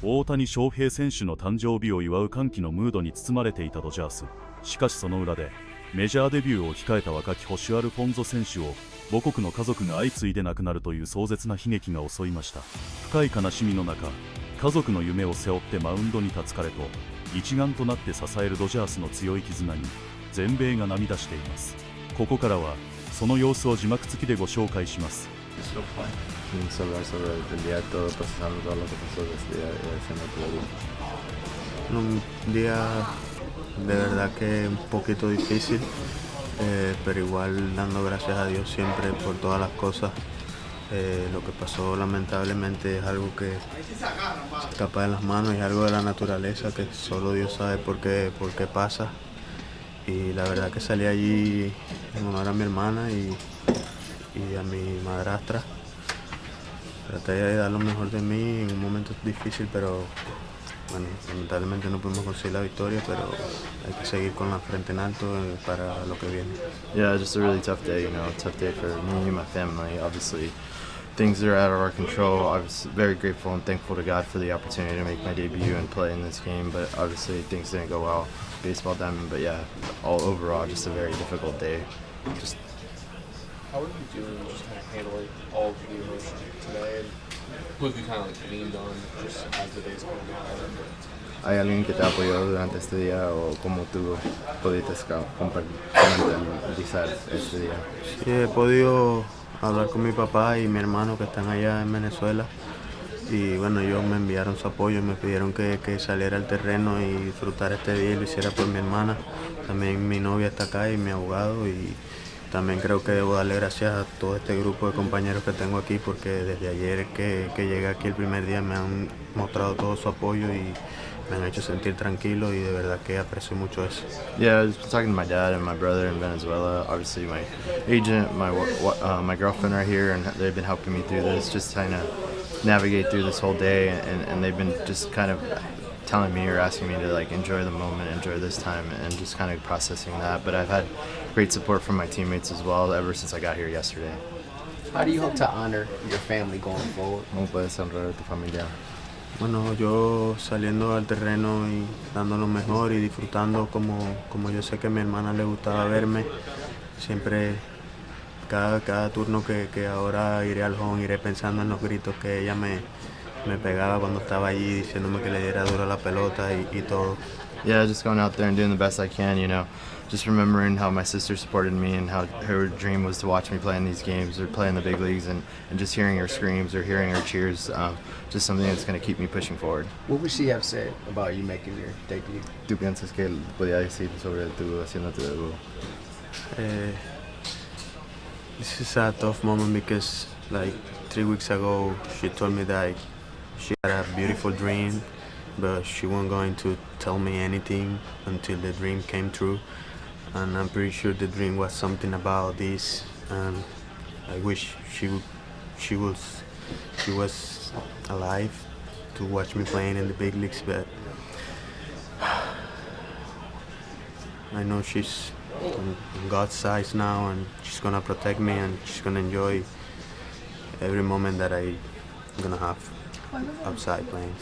大谷翔平選手の誕生日を祝う歓喜のムードに包まれていたドジャース。しかしその裏でメジャーデビューを控えた若き捕手アルフォンゾ選手を母国の家族が相次いで亡くなるという壮絶な悲劇が襲いました。深い悲しみの中、家族の夢を背負ってマウンドに立つ彼と一丸となって支えるドジャースの強い絆に全米が涙しています。ここからはその様子を字幕付きでご紹介します。Sobre el día de todo, procesando todo lo que pasó desde día y haciendo todo. Un día de verdad que un poquito difícil, pero igual dando gracias a Dios siempre por todas las cosas. Lo que pasó lamentablemente es algo que se escapa de las manos y algo de la naturaleza que solo Dios sabe por qué pasa. Y la verdad que salí allí en honor a mi hermana y a mi madrastra. Traté de dar lo mejor de mí en un momento difícil, pero bueno, lamentablemente no pudimos conseguir la victoria, pero hay que seguir con la frente en alto para lo que viene. Yeah, just a really tough day, tough day for me and my family. Obviously, things are out of our control. I was very grateful and thankful to God for the opportunity to make my debut and play in this game, but obviously things didn't go well. Baseball diamond, but yeah, all overall, just a very difficult day. How are you doing just kind of handling all of the emotion today? And who have you kind of leaned on just as the day's going on? ¿Hay alguien que te apoyó durante este día o cómo tú pudiste compartir este día? Sí, he podido hablar con mi papá y mi hermano que están allá en Venezuela y bueno, ellos me enviaron su apoyo, me pidieron que saliera al terreno y disfrutara este día y lo hiciera por mi hermana. También mi novia está acá y mi abogado y también creo que debo darle gracias a todo este grupo de compañeros que tengo aquí porque desde ayer que llegué aquí el primer día me han mostrado todo su apoyo y me han hecho sentir tranquilo y de verdad que aprecio mucho eso. Yeah, I was talking to my dad and my brother in Venezuela. Obviously, my agent, my girlfriend are here, and they've been helping me through this, just trying to navigate through this whole day, and they've been just kind of telling me or asking me to enjoy the moment, enjoy this time, and just kind of processing that. But I've had great support from my teammates as well ever since I got here yesterday. How do you hope to honor your family going forward? ¿Cómo puedes honrar a tu familia? Bueno, yo saliendo al terreno y dando lo mejor y disfrutando como yo sé que a mi hermana le gustaba verme. Siempre, cada turno que ahora iré al home, iré pensando en los gritos que ella me pegaba cuando estaba allí, diciéndome que le diera duro la pelota y todo. Yeah, just going out there and doing the best I can, just remembering how my sister supported me and how her dream was to watch me play in these games or play in the big leagues, and just hearing her screams or hearing her cheers, just something that's going to keep me pushing forward. What would she have said about you making your debut? ¿Tú piensas que él podía decir sobre tu haciendo tu debut? This is a tough moment because 3 weeks ago she told me that she had a beautiful dream, but she wasn't going to tell me anything until the dream came true. And I'm pretty sure the dream was something about this, and I wish she was alive to watch me playing in the big leagues, but I know she's on God's side now, and she's gonna protect me, and she's gonna enjoy every moment that I'm gonna have outside playing.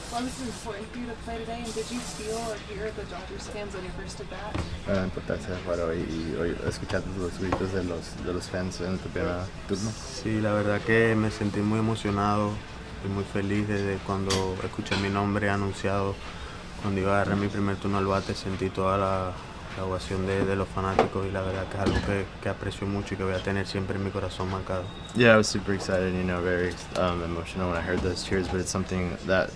Why was it important for you to play today, and did you feel or hear the Dodgers fans on your first at bat? La importancia de jugar hoy y hoy escuchar los gritos de los fans en tu primer turno. Sí, la verdad que me sentí muy emocionado y muy feliz desde cuando escuché mi nombre anunciado. Cuando iba a agarrar mi primer turno al bate sentí toda la ovación de los fanáticos y la verdad que es algo que aprecio mucho y que voy a tener siempre en mi corazón marcado. Yeah, I was super excited, very emotional when I heard those cheers, but it's something that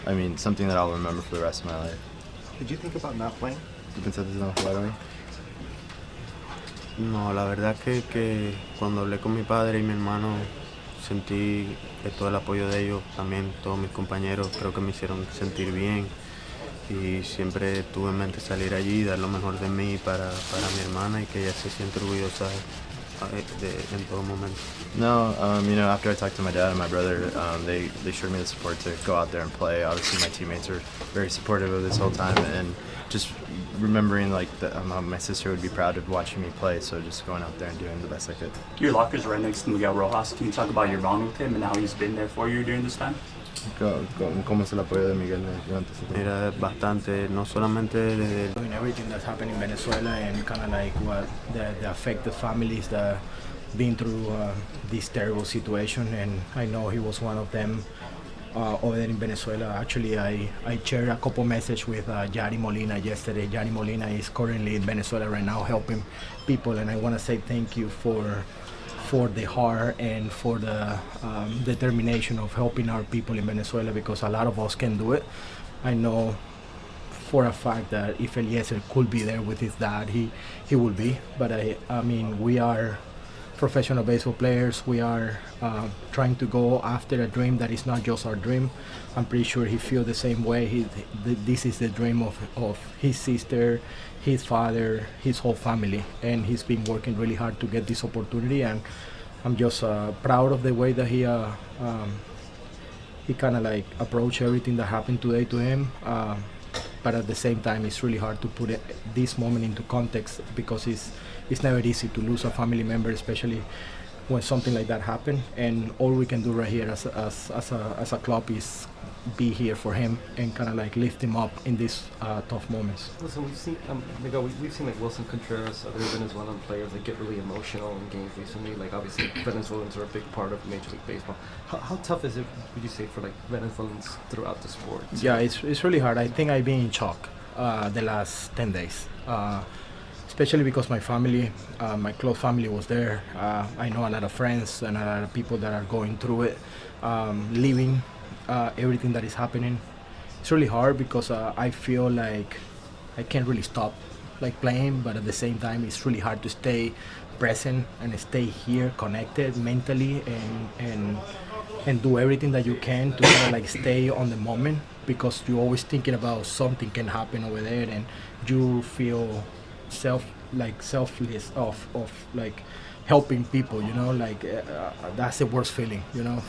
I'll remember for the rest of my life. Did you think about not playing? ¿Tú pensaste no jugar hoy? No, la verdad que cuando hablé con mi padre y mi hermano sentí todo el apoyo de ellos, también todos mis compañeros creo que me hicieron sentir bien y siempre tuve en mente salir allí y dar lo mejor de mí para mi hermana y que ella se siente orgullosa en todo momento. No, after I talked to my dad and my brother, they showed me the support to go out there and play. Obviously, my teammates were very supportive of this whole time, and just remembering my sister would be proud of watching me play. So just going out there and doing the best I could. Your locker's right next to Miguel Rojas. Can you talk about your bond with him and how he's been there for you during this time? ¿Cómo es el apoyo de Miguel durante ese tiempo? Era bastante, no solamente desde Doing everything that's happening in Venezuela and kind of like what the affected families that been through this terrible situation, and I know he was one of them over there in Venezuela. Actually, I shared a couple messages with Yadi Molina yesterday. Yadi Molina is currently in Venezuela right now helping people, and I want to say thank you for the heart and for the determination of helping our people in Venezuela, because a lot of us can do it. I know for a fact that if Eliezer could be there with his dad, he would be. But I mean, we are professional baseball players. We are trying to go after a dream that is not just our dream. I'm pretty sure he feels the same way. This is the dream of his sister, his father, his whole family, and he's been working really hard to get this opportunity. And I'm just proud of the way that he kind of like approached everything that happened today to him. But at the same time, it's really hard to put this moment into context, because it's never easy to lose a family member, especially when something like that happens. And all we can do right here as a club is be here for him and kind of like lift him up in these tough moments. Listen, we've seen, Miguel, we've seen like Wilson Contreras, other Venezuelan players that get really emotional in games recently. Like obviously Venezuelans are a big part of Major League Baseball. How tough is it, would you say, for like Venezuelans throughout the sport? Yeah, it's really hard. I think I've been in shock the last 10 days. Especially because my family, my close family was there. I know a lot of friends and a lot of people that are going through it, living everything that is happening. It's really hard because I feel like I can't really stop like playing, but at the same time it's really hard to stay present and stay here connected mentally and do everything that you can to kind of like stay on the moment, because you're always thinking about something can happen over there, and you feel selfless of like helping people, you know, like that's the worst feeling, you know,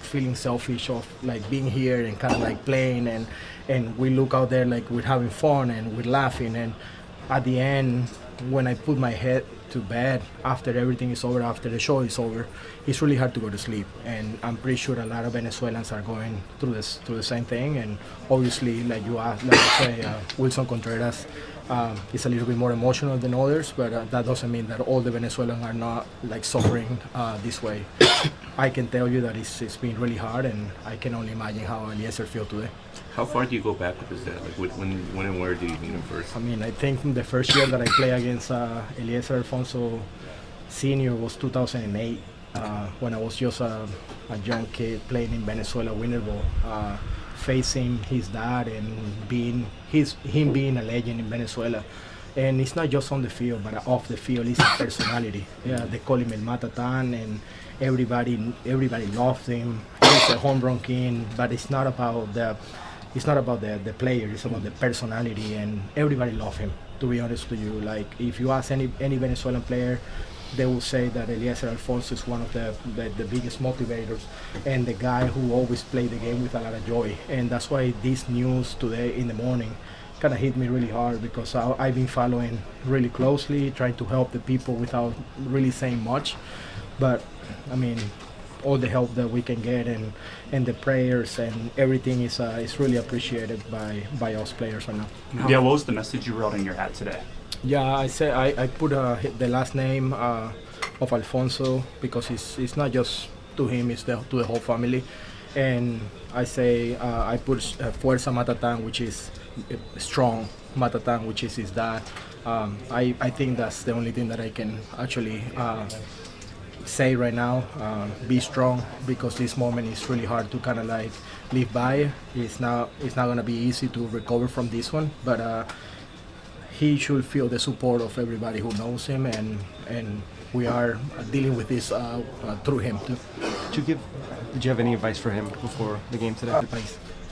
feeling selfish of like being here and kind of like playing, and we look out there like we're having fun and we're laughing, and at the end when I put my head to bed after everything is over, after the show is over, it's really hard to go to sleep. And I'm pretty sure a lot of Venezuelans are going through the same thing. And obviously, like you say, Wilson Contreras is a little bit more emotional than others, but that doesn't mean that all the Venezuelans are not like suffering this way. I can tell you that it's been really hard, and I can only imagine how Eliezer feels today. How far do you go back with his dad? Like when and where do you meet him first? I mean, I think the first year that I played against Eliezer Alfonso Sr. was 2008, when I was just a young kid playing in Venezuela winter ball, facing his dad and him being a legend in Venezuela. And it's not just on the field, but off the field, it's a personality. Yeah, they call him El Matatán, and everybody loves him. He's a home run king, but it's not about the player. It's about the personality, and everybody loves him. To be honest with you, like if you ask any Venezuelan player, they will say that Eliezer Alfonso is one of the biggest motivators and the guy who always played the game with a lot of joy. And that's why this news today in the morning kind of hit me really hard, because I've been following really closely, trying to help the people without really saying much. But I mean, all the help that we can get and the prayers and everything is really appreciated by us players right now. Yeah, what was the message you wrote on your hat today? Yeah, I put the last name of Alfonso, because it's not just to him, it's to the whole family. And I say I put Fuerza Matatán, which is strong Matatán, which is his dad. I think that's the only thing that I can actually say right now. Be strong, because this moment is really hard to kind of like live by. It's not gonna be easy to recover from this one, but he should feel the support of everybody who knows him, and we are dealing with this through him too. Did you have any advice for him before the game today?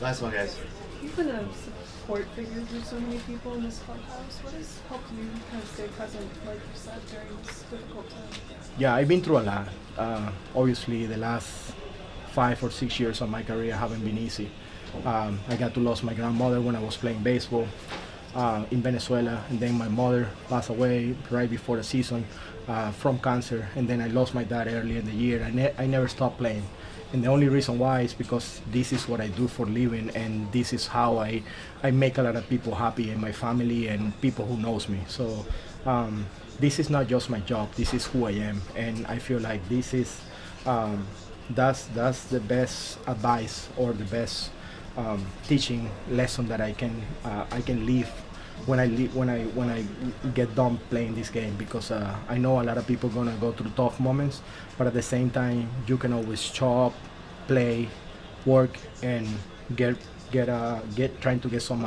Last one, guys. You've been a support figure for so many people in this clubhouse. What has helped you kind of stay present, like you said, during this difficult time? Yeah, I've been through a lot. Obviously, the last 5 or 6 years of my career haven't been easy. I got to lose my grandmother when I was playing baseball in Venezuela, and then my mother passed away right before the season from cancer, and then I lost my dad early in the year. I never stopped playing, And the only reason why is because this is what I do for a living, and this is how I make a lot of people happy in my family and people who knows me. So this is not just my job, this is who I am, and I feel like this is that's the best advice or the best teaching lesson that I can leave when I get done playing this game, because I know a lot of people gonna go through tough moments, but at the same time you can always show up, play, work, and get trying to get some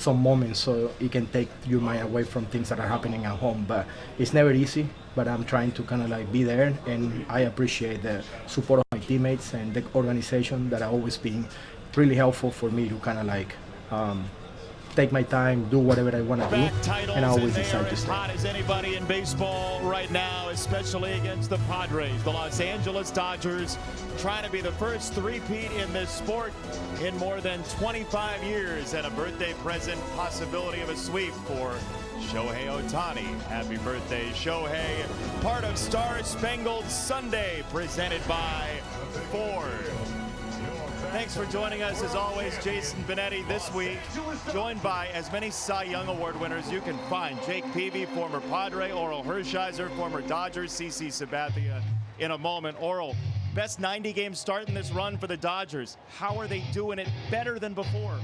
moments so it can take your mind away from things that are happening at home. But it's never easy, but I'm trying to kind of like be there, and I appreciate the support of my teammates and the organization that have always been really helpful for me to kind of like take my time, do whatever I want to do, and I always decide to stay. Hot as anybody in baseball right now, especially against the Padres. The Los Angeles Dodgers trying to be the first three-peat in this sport in more than 25 years, and a birthday present possibility of a sweep for Shohei Ohtani. Happy birthday, Shohei. Part of Star Spangled Sunday presented by Ford. Thanks for joining us, as always, Jason Benetti this week, joined by as many Cy Young Award winners you can find. Jake Peavy, former Padre, Oral Hershiser, former Dodgers, CC Sabathia in a moment. Oral, best 90-game start in this run for the Dodgers. How are they doing it better than before?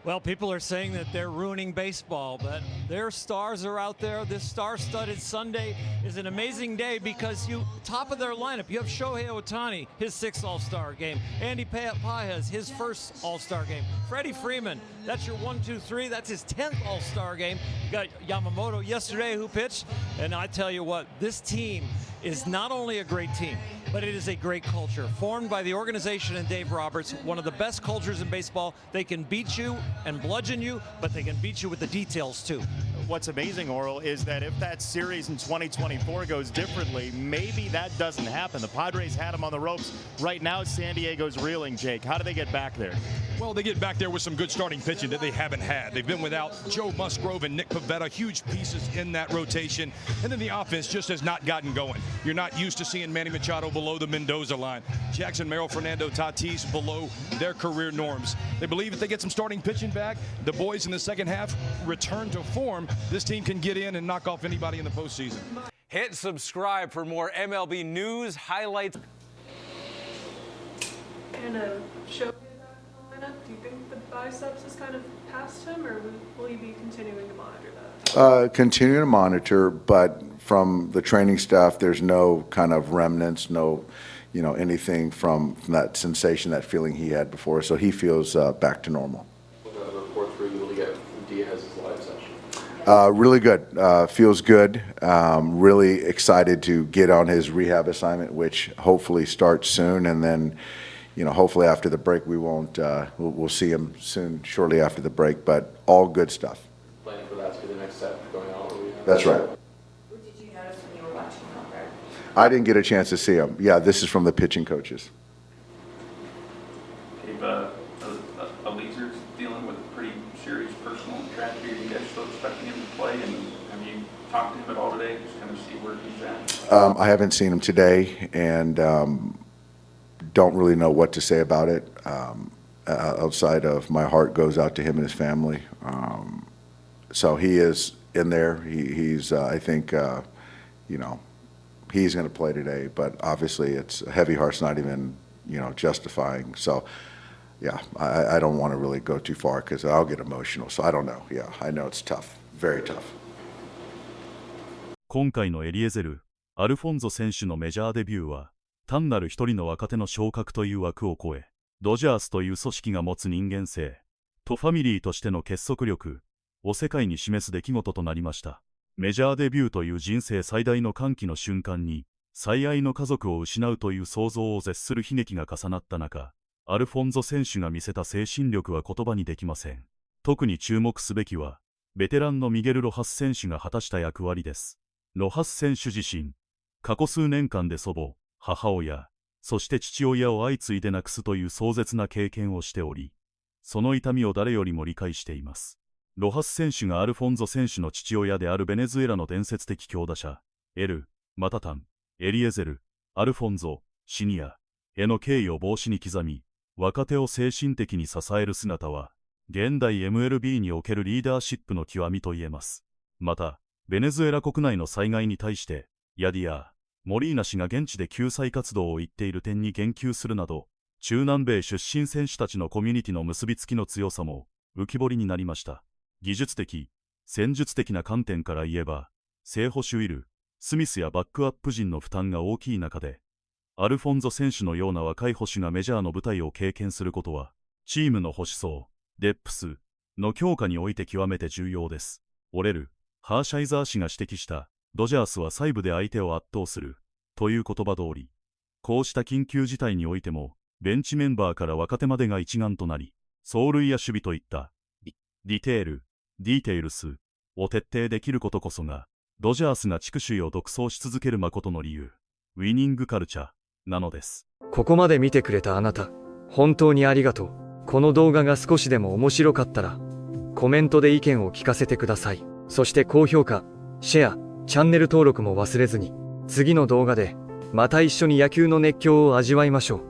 Well, people are saying that they're ruining baseball, but their stars are out there. This star-studded Sunday is an amazing day because top of their lineup, you have Shohei Ohtani, his 6th All-Star game. Andy Paez, his 1st All-Star game. Freddie Freeman, that's your 1, 2, 3. That's his 10th All-Star game. You got Yamamoto yesterday who pitched. And I tell you what, this team is not only a great team, but it is a great culture formed by the organization and Dave Roberts, one of the best cultures in baseball. They can beat you and bludgeon you, but they can beat you with the details too. What's amazing, Oral, is that if that series in 2024 goes differently, maybe that doesn't happen. The Padres had them on the ropes. Right now, San Diego's reeling, Jake. How do they get back there? Well, they get back there with some good starting pitching that they haven't had. They've been without Joe Musgrove and Nick Pivetta, huge pieces in that rotation. And then the offense just has not gotten going. You're not used to seeing Manny Machado below the Mendoza line. Jackson Merrill, Fernando Tatis below their career norms. They believe if they get some starting pitching back, the boys in the second half return to form, this team can get in and knock off anybody in the postseason. Hit subscribe for more MLB news, highlights. And show lineup, do you think the biceps is kind of past him, or will he be continuing to monitor that? Continuing to monitor, but from the training staff, there's no kind of remnants, no, anything from that sensation, that feeling he had before. So he feels back to normal. What kind of reports were you able to get from Diaz's live session? Really good. Feels good. Really excited to get on his rehab assignment, which hopefully starts soon, and then. Hopefully after the break we won't. We'll see him soon, shortly after the break. But all good stuff. Planning for that to be the next step going on. That's right. What did you notice when you were watching him out there? I didn't get a chance to see him. Yeah, this is from the pitching coaches. Elieser's dealing with a pretty serious personal tragedy. Are you guys still expecting him to play? And have you talked to him at all today? Just kind of see where he's at. I haven't seen him today, and. Don't really know what to say about it outside of my heart goes out to him and his family. So he is in there. He's I think, he's going to play today, but obviously it's a heavy heart's not even, justifying. So, yeah, I don't want to really go too far because I'll get emotional. So I don't know. Yeah, I know it's tough. Very tough. 今回のエリエゼル、アルフォンゾ選手のメジャーデビューは、単なる一人の若手の昇格という枠を超え、ドジャースという組織が持つ人間性とファミリーとしての結束力を世界に示す出来事となりました。メジャーデビューという人生最大の歓喜の瞬間に、最愛の家族を失うという想像を絶する悲劇が重なった中、アルフォンゾ選手が見せた精神力は言葉にできません。特に注目すべきは、ベテランのミゲル・ロハス選手が果たした役割です。ロハス選手自身、過去数年間で祖母、母親、そして父親を相次いで亡くすという壮絶な経験をしており、その痛みを誰よりも理解しています。ロハス選手がアルフォンゾ選手の父親であるベネズエラの伝説的強打者、マタタン、エリエゼル、アルフォンゾ、シニア、への敬意を帽子に刻み、若手を精神的に支える姿は、現代 MLB におけるリーダーシップの極みと言えます。また、ベネズエラ国内の災害に対して、ヤディアー、モリーナ氏が現地で救済活動を言っている点に言及するなど、中南米出身選手たちのコミュニティの結びつきの強さも浮き彫りになりました。技術的、戦術的な観点から言えば、正捕手ウィル・スミスやバックアップ陣の負担が大きい中で、アルフォンゾ選手のような若い捕手がメジャーの舞台を経験することは、チームの保守層、デップスの強化において極めて重要です。折れる、ハーシャイザー氏が指摘した、ドジャースは細部で相手を圧倒する、という言葉通り、こうした緊急事態においても、ベンチメンバーから若手までが一丸となり、走塁や守備といった、ディテールスを徹底できることこそが、ドジャースが地区首位を独走し続ける誠の理由、ウィニングカルチャーなのです。ここまで見てくれたあなた、本当にありがとう。この動画が少しでも面白かったら、コメントで意見を聞かせてください。そして高評価、シェア、チャンネル登録も忘れずに、次の動画で、また一緒に野球の熱狂を味わいましょう。